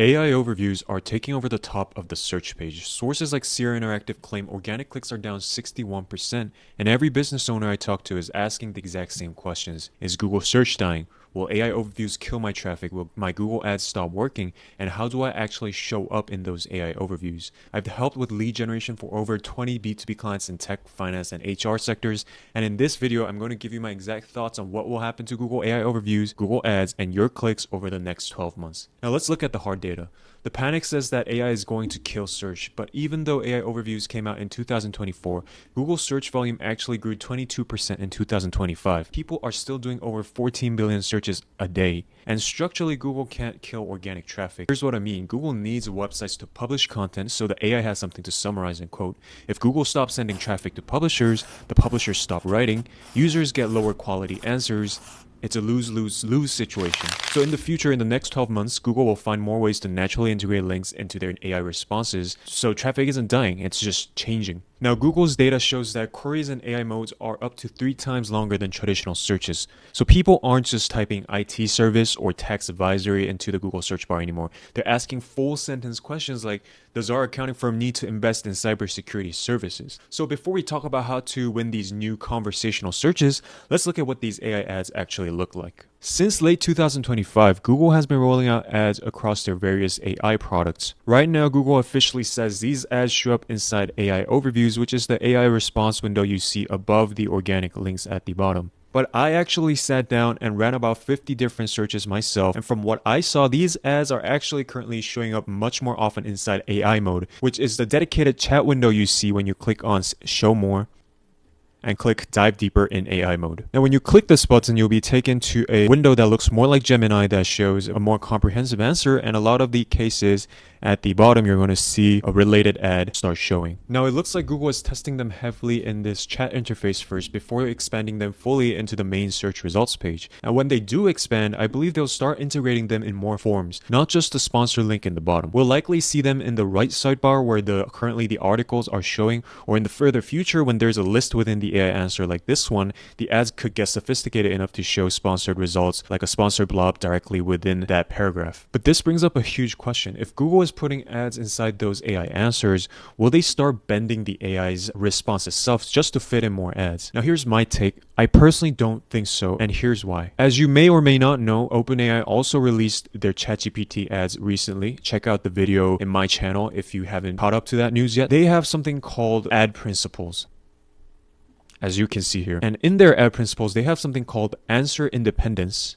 AI overviews are taking over the top of the search page. Sources like Sierra Interactive claim organic clicks are down 61%, and every business owner I talk to is asking the exact same questions. Is Google search dying? Will AI overviews kill my traffic? Will my Google ads stop working? And how do I actually show up in those AI overviews? I've helped with lead generation for over 20 B2B clients in tech, finance, and HR sectors. And in this video, I'm going to give you my exact thoughts on what will happen to Google AI overviews, Google ads, and your clicks over the next 12 months. Now let's look at the hard data. The panic says that AI is going to kill search, but even though AI overviews came out in 2024, Google search volume actually grew 22% in 2025. People are still doing over 14 billion searches a day, and structurally Google can't kill organic traffic. Here's what I mean. Google needs websites to publish content so the AI has something to summarize and quote. If Google stops sending traffic to publishers, the publishers stop writing, users get lower quality answers. It's a lose-lose-lose situation. So in the future, in the next 12 months, Google will find more ways to naturally integrate links into their AI responses. So traffic isn't dying, it's just changing. Now, Google's data shows that queries in AI modes are up to 3 times longer than traditional searches. So people aren't just typing IT service or tax advisory into the Google search bar anymore. They're asking full sentence questions like, does our accounting firm need to invest in cybersecurity services? So before we talk about how to win these new conversational searches, let's look at what these AI ads actually look like. Since late 2025, Google has been rolling out ads across their various AI products. Right now, Google officially says these ads show up inside AI overviews, which is the AI response window you see above the organic links at the bottom. But I actually sat down and ran about 50 different searches myself, and from what I saw, these ads are actually currently showing up much more often inside AI mode, which is the dedicated chat window you see when you click on Show More and click Dive Deeper in AI mode. Now when you click this button, you'll be taken to a window that looks more like Gemini that shows a more comprehensive answer, and a lot of the cases at the bottom you're going to see a related ad start showing. Now it looks like Google is testing them heavily in this chat interface first before expanding them fully into the main search results page. And when they do expand, I believe they'll start integrating them in more forms, not just the sponsor link in the bottom. We'll likely see them in the right sidebar where currently the articles are showing, or in the further future when there's a list within the AI answer like this one, the ads could get sophisticated enough to show sponsored results like a sponsored blob directly within that paragraph. But this brings up a huge question. If Google is putting ads inside those AI answers, will they start bending the AI's response itself just to fit in more ads? Now here's my take. I personally don't think so, and here's why. As you may or may not know, OpenAI also released their ChatGPT ads recently. Check out the video in my channel if you haven't caught up to that news yet. They have something called ad principles, as you can see here. And in their ad principles, they have something called answer independence,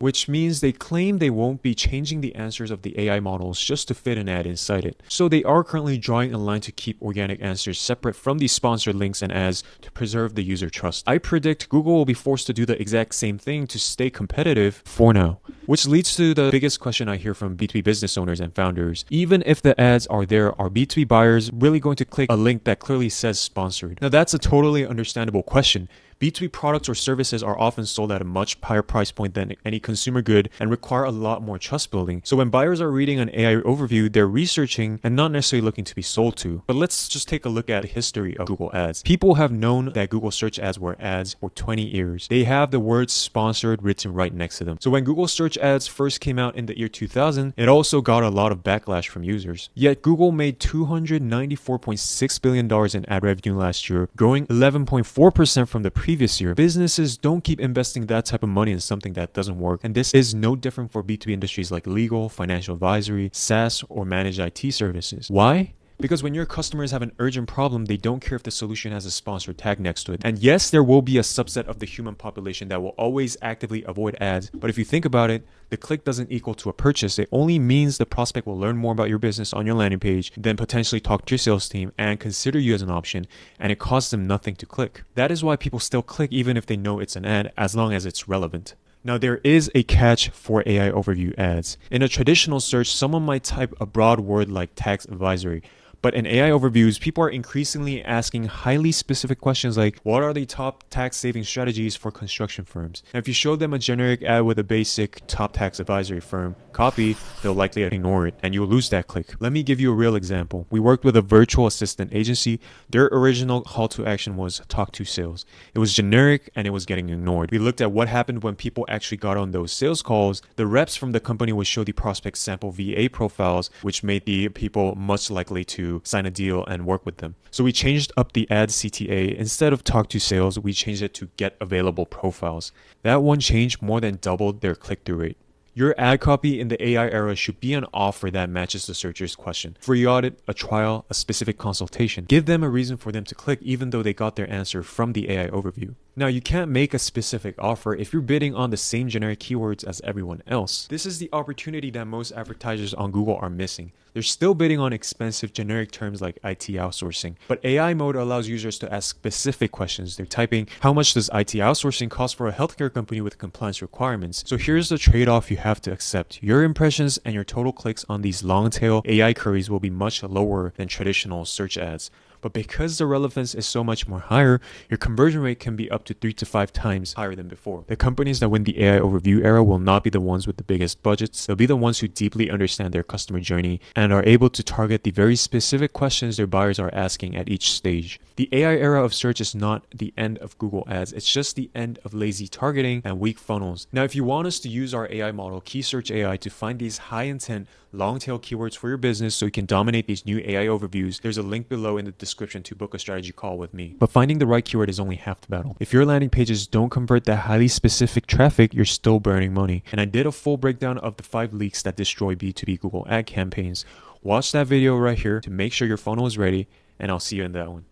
which means they claim they won't be changing the answers of the AI models just to fit an ad inside it. So they are currently drawing a line to keep organic answers separate from these sponsored links and ads to preserve the user trust. I predict Google will be forced to do the exact same thing to stay competitive for now. Which leads to the biggest question I hear from B2B business owners and founders. Even if the ads are there, are B2B buyers really going to click a link that clearly says sponsored? Now that's a totally understandable question. B2B products or services are often sold at a much higher price point than any consumer good and require a lot more trust building. So when buyers are reading an AI overview, they're researching and not necessarily looking to be sold to. But let's just take a look at the history of Google ads. People have known that Google search ads were ads for 20 years. They have the word sponsored written right next to them. So when Google search ads first came out in the year 2000, it also got a lot of backlash from users. Yet Google made $294.6 billion in ad revenue last year, growing 11.4% from the previous year. Businesses don't keep investing that type of money in something that doesn't work, and this is no different for B2B industries like legal, financial advisory, SaaS, or managed IT services. Why? Because when your customers have an urgent problem, they don't care if the solution has a sponsor tag next to it. And yes, there will be a subset of the human population that will always actively avoid ads, but if you think about it, the click doesn't equal to a purchase. It only means the prospect will learn more about your business on your landing page, then potentially talk to your sales team and consider you as an option, and it costs them nothing to click. That is why people still click even if they know it's an ad, as long as it's relevant. Now there is a catch for AI overview ads. In a traditional search, someone might type a broad word like tax advisory, But in AI overviews, people are increasingly asking highly specific questions like, what are the top tax saving strategies for construction firms? Now, if you show them a generic ad with a basic top tax advisory firm copy, they'll likely ignore it and you'll lose that click. Let me give you a real example. We worked with a virtual assistant agency. Their original call to action was talk to sales. It was generic and it was getting ignored. We looked at what happened when people actually got on those sales calls. The reps from the company would show the prospect sample VA profiles, which made the people much likely to sign a deal and work with them. So we changed up the ad CTA. Instead of talk to sales, we changed it to get available profiles. That one change more than doubled their click-through rate. Your ad copy in the AI era should be an offer that matches the searcher's question. Free audit, a trial, a specific consultation. Give them a reason for them to click even though they got their answer from the AI overview. Now, you can't make a specific offer if you're bidding on the same generic keywords as everyone else. This is the opportunity that most advertisers on Google are missing. They're still bidding on expensive generic terms like IT outsourcing, but AI mode allows users to ask specific questions. They're typing, how much does IT outsourcing cost for a healthcare company with compliance requirements? So here's the trade-off you have to accept. Your impressions and your total clicks on these long-tail AI queries will be much lower than traditional search ads. But because the relevance is so much more higher, your conversion rate can be up to 3 to 5 times higher than before. The companies that win the AI overview era will not be the ones with the biggest budgets. They'll be the ones who deeply understand their customer journey and are able to target the very specific questions their buyers are asking at each stage. The AI era of search is not the end of Google Ads. It's just the end of lazy targeting and weak funnels. Now, if you want us to use our AI model, Key Search AI, to find these high intent, long tail keywords for your business so you can dominate these new AI overviews, there's a link below in the description to book a strategy call with me. But finding the right keyword is only half the battle. If your landing pages don't convert that highly specific traffic, you're still burning money. And I did a full breakdown of the 5 leaks that destroy B2B Google ad campaigns. Watch that video right here to make sure your funnel is ready, and I'll see you in that one.